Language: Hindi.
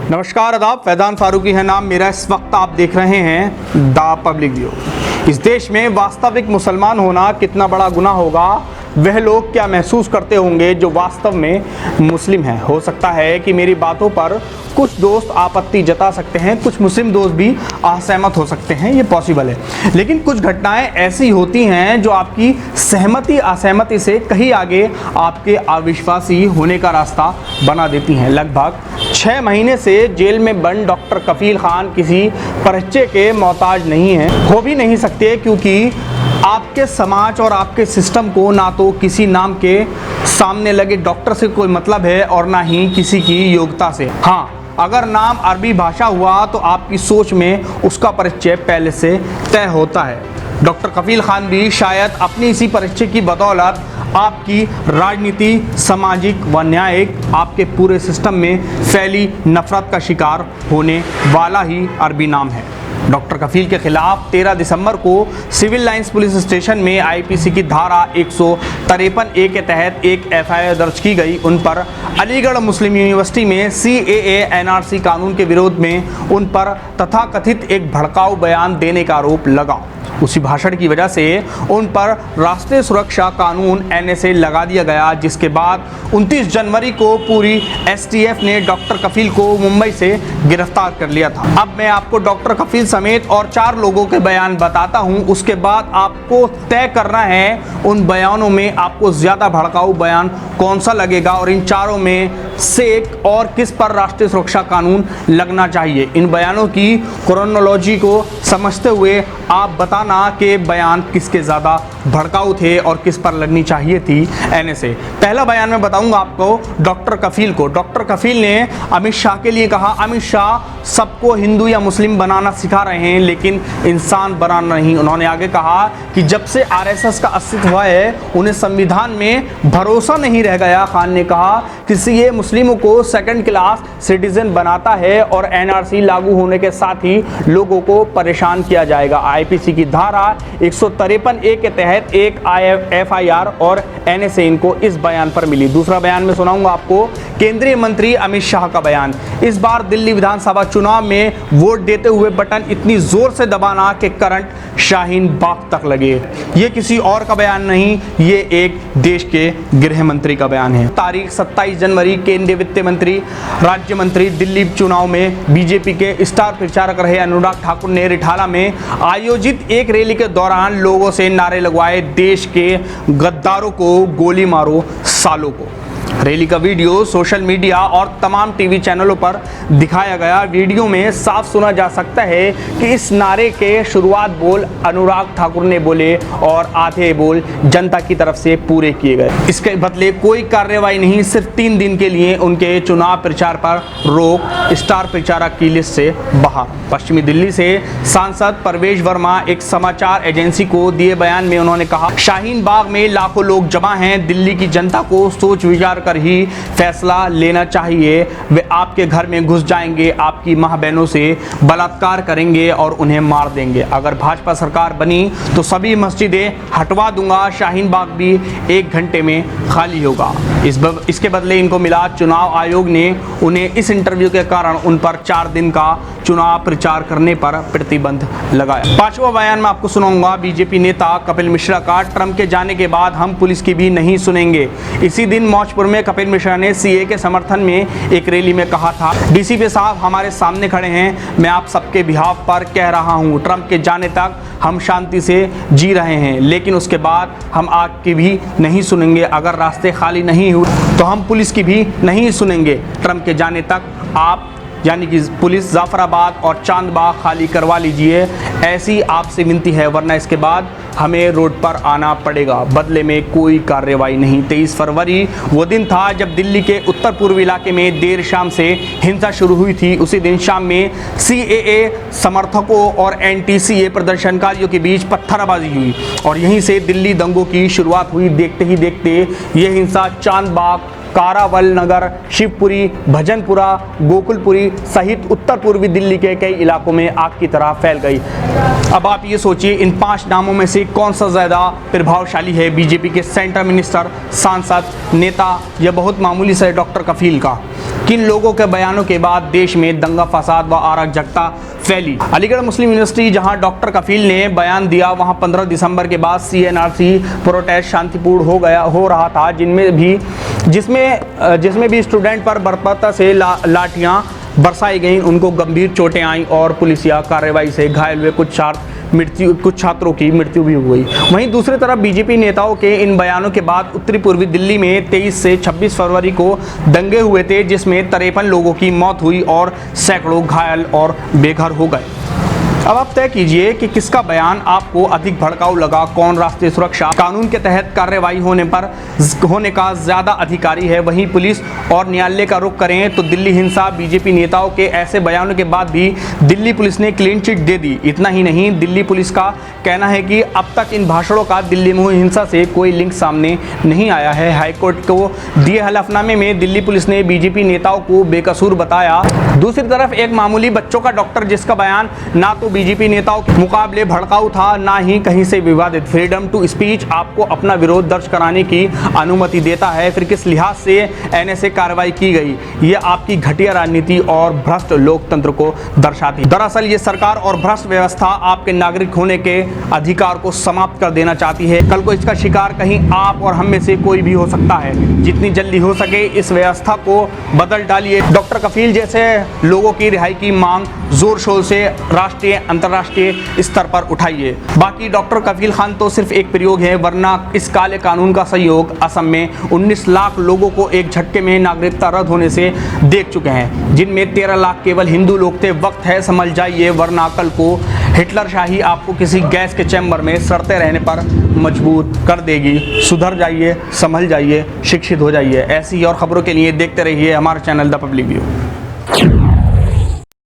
नमस्कार आदाब, फैजान फारूकी है नाम मेरा। इस वक्त आप देख रहे हैं द पब्लिक व्यू। इस देश में वास्तविक मुसलमान होना कितना बड़ा गुनाह होगा, वह लोग क्या महसूस करते होंगे जो वास्तव में मुस्लिम हैं। हो सकता है कि मेरी बातों पर कुछ दोस्त आपत्ति जता सकते हैं, कुछ मुस्लिम दोस्त भी असहमत हो सकते हैं, ये पॉसिबल है। लेकिन कुछ घटनाएं ऐसी होती हैं जो आपकी सहमति असहमति से कहीं आगे आपके अविश्वासी होने का रास्ता बना देती हैं। लगभग 6 महीने से जेल में बंद डॉक्टर कफील खान किसी परिचय के मोहताज नहीं हैं, हो भी नहीं सकते, क्योंकि आपके समाज और आपके सिस्टम को ना तो किसी नाम के सामने लगे डॉक्टर से कोई मतलब है और ना ही किसी की योग्यता से। हाँ, अगर नाम अरबी भाषा हुआ तो आपकी सोच में उसका परिचय पहले से तय होता है। डॉक्टर कफील खान भी शायद अपनी इसी परिचय की बदौलत आपकी राजनीति, सामाजिक व न्यायिक आपके पूरे सिस्टम में फैली नफरत का शिकार होने वाला ही अरबी नाम है। डॉक्टर कफील के खिलाफ 13 दिसंबर को सिविल लाइंस पुलिस स्टेशन में आईपीसी की धारा 153A के तहत एक एफआईआर दर्ज की गई। उन पर अलीगढ़ मुस्लिम यूनिवर्सिटी में CAA NRC कानून के विरोध में उन पर तथाकथित एक भड़काऊ बयान देने का आरोप लगा। उसी भाषण की वजह से उन पर राष्ट्रीय सुरक्षा कानून NSA लगा दिया गया, जिसके बाद 29 जनवरी को पूरी STF ने डॉक्टर कफील को मुंबई से गिरफ्तार कर लिया था। अब मैं आपको डॉक्टर कफील समेत और 4 लोगों के बयान बताता हूं, उसके बाद आपको तय करना है उन बयानों में आपको ज़्यादा भड़काऊ बयान कौन सा लगेगा और इन चारों में से और किस पर राष्ट्रीय सुरक्षा कानून लगना चाहिए। इन बयानों की क्रोनोलॉजी को समझते हुए आप बताना कि बयान किसके ज़्यादा भड़काऊ थे और किस पर लगनी चाहिए थी NSA। पहला बयान मैं बताऊंगा आपको डॉक्टर कफील को। डॉक्टर कफील ने अमित शाह के लिए कहा, अमित शाह सबको हिंदू या मुस्लिम बनाना सिखा रहे हैं लेकिन इंसान बनाना नहीं। उन्होंने आगे कहा कि जब से RSS का अस्तित्व हुआ है उन्हें संविधान में भरोसा नहीं रह गया। खान ने कहा कि ये मुस्लिमों को सेकंड क्लास सिटीजन बनाता है और NRC लागू होने के साथ ही लोगों को परेशान किया जाएगा। IPC की धारा 153A के तहत एक FIR और NSA इनको इस बयान पर मिली। दूसरा बयान में सुनाऊंगा आपको केंद्रीय मंत्री अमित शाह का बयान। इस बार दिल्ली विधानसभा चुनाव में वोट देते हुए बटन इतनी जोर से दबाना कि करंट शाहीन बाग तक लगे। ये किसी और का बयान नहीं, ये एक देश के गृह मंत्री का बयान है। तारीख 27 जनवरी केंद्रीय वित्त मंत्री राज्य मंत्री दिल्ली चुनाव में बीजेपी के स्टार प्रचारक रहे अनुराग ठाकुर ने रिठाला में आयोजित एक रैली के दौरान लोगों से नारे लगवाए, देश के गद्दारों को गोली मारो, सालों को। रैली का वीडियो सोशल मीडिया और तमाम टीवी चैनलों पर दिखाया गया। वीडियो में साफ सुना जा सकता है कि इस नारे के शुरुआत बोल अनुराग ठाकुर ने बोले और आधे बोल जनता की तरफ से पूरे किए गए। इसके बदले कोई कार्रवाई नहीं, सिर्फ 3 दिन के लिए उनके चुनाव प्रचार पर रोक, स्टार प्रचारक की लिस्ट से बाहर। पश्चिमी दिल्ली से सांसद परवेश वर्मा एक समाचार एजेंसी को दिए बयान में उन्होंने कहा, शाहीन बाग में लाखों लोग जमा हैं, दिल्ली की जनता को सोच विचार कर ही फैसला लेना चाहिए। वे आपके घर में घुस जाएंगे, आपकी माँ बहनों से बलात्कार करेंगे और उन्हें मार देंगे। अगर भाजपा सरकार बनी तो सभी मस्जिदें हटवा दूंगा, शाहीन बाग भी 1 घंटे में खाली होगा। इसके बदले इनको मिला, चुनाव आयोग ने उन्हें इस इंटरव्यू के कारण उन पर 4 दिन का चुनाव प्रचार करने पर प्रतिबंध लगाया। 5वां बयान में आपको सुनाऊंगा बीजेपी नेता कपिल मिश्रा का, ट्रंप के जाने के बाद हम पुलिस की भी नहीं सुनेंगे। इसी दिन मौजपुर में कपिल मिश्रा ने CAA के समर्थन में एक रैली में कहा था, DCP साहब हमारे सामने खड़े हैं, मैं आप सबके बिहाफ पर कह रहा हूं, ट्रंप के जाने तक हम शांति से जी रहे हैं, लेकिन उसके बाद हम आग की भी नहीं सुनेंगे। अगर रास्ते खाली नहीं हुए तो हम पुलिस की भी नहीं सुनेंगे। ट्रंप के जाने तक आप यानी कि पुलिस जाफराबाद और चांदबाग खाली करवा लीजिए, ऐसी आपसे विनती है, वरना इसके बाद हमें रोड पर आना पड़ेगा। बदले में कोई कार्रवाई नहीं। 23 फरवरी वो दिन था जब दिल्ली के उत्तर पूर्वी इलाके में देर शाम से हिंसा शुरू हुई थी। उसी दिन शाम में CAA समर्थकों और NTCA प्रदर्शनकारियों के बीच पत्थरबाजी हुई और यहीं से दिल्ली दंगों की शुरुआत हुई। देखते ही देखते ये हिंसा चांदबाग, कारावल नगर, शिवपुरी, भजनपुरा, गोकुलपुरी सहित उत्तर पूर्वी दिल्ली के कई इलाकों में आग की तरह फैल गई। अब आप ये सोचिए इन 5 नामों में से कौन सा ज़्यादा प्रभावशाली है, बीजेपी के सेंट्रल मिनिस्टर, सांसद, नेता या बहुत मामूली से डॉक्टर कफील का। किन लोगों के बयानों के बाद देश में दंगा फसाद व अराजकता फैली। अलीगढ़ मुस्लिम यूनिवर्सिटी जहां डॉक्टर कफील ने बयान दिया, वहां 15 दिसंबर के बाद CNRC प्रोटेस्ट शांतिपूर्ण हो रहा था, जिसमें भी स्टूडेंट पर बर्परता से लाठियां बरसाई गईं, उनको गंभीर चोटें आईं और पुलिसिया कार्रवाई से घायल हुए कुछ छात्रों की मृत्यु भी हो गई। वहीं दूसरी तरफ बीजेपी नेताओं के इन बयानों के बाद उत्तरी पूर्वी दिल्ली में 23 से 26 फरवरी को दंगे हुए थे, जिसमें 53 लोगों की मौत हुई और सैकड़ों घायल और बेघर हो गए। अब आप तय कीजिए कि किसका बयान आपको अधिक भड़काऊ लगा, कौन राष्ट्रीय सुरक्षा कानून के तहत कार्रवाई होने का ज्यादा अधिकारी है। वहीं पुलिस और न्यायालय का रुख करें तो दिल्ली हिंसा, बीजेपी नेताओं के ऐसे बयानों के बाद भी दिल्ली पुलिस ने क्लीन चिट दे दी। इतना ही नहीं, दिल्ली पुलिस का कहना है कि अब तक इन भाषणों का दिल्ली में हुई हिंसा से कोई लिंक सामने नहीं आया है। हाईकोर्ट को दिए हलफनामे में दिल्ली पुलिस ने बीजेपी नेताओं को बेकसूर बताया। दूसरी तरफ एक मामूली बच्चों का डॉक्टर, जिसका बयान ना तो बीजेपी नेताओं के मुकाबले भड़काऊ था, ना ही कहीं से विवादित। फ्रीडम टू स्पीच आपको अपना विरोध दर्ज कराने की अनुमति देता है, फिर किस लिहाज से NSA कार्रवाई की गई, ये आपकी घटिया राजनीति और भ्रष्ट लोकतंत्र को दर्शाती। दरअसल ये सरकार और भ्रष्ट व्यवस्था आपके नागरिक होने के अधिकार को समाप्त कर देना चाहती है। कल को इसका शिकार कहीं आप और हम में से कोई भी हो सकता है। जितनी जल्दी हो सके इस व्यवस्था को बदल डालिए। डॉक्टर कफील जैसे लोगों की रिहाई की मांग जोर शोर से राष्ट्रीय अंतर्राष्ट्रीय स्तर पर उठाइए। बाकी डॉक्टर कफील खान तो सिर्फ एक प्रयोग है, वरना इस काले कानून का सहयोग असम में 19 लाख लोगों को एक झटके में नागरिकता रद्द होने से देख चुके हैं, जिनमें 13 लाख केवल हिंदू लोग थे। वक्त है समझ जाइए, वरना कल को हिटलर शाही आपको किसी गैस के चैम्बर में सड़ते रहने पर मजबूर कर देगी। सुधर जाइए, संभल जाइए, शिक्षित हो जाइए। ऐसी और खबरों के लिए देखते रहिए हमारा चैनल द पब्लिक व्यू।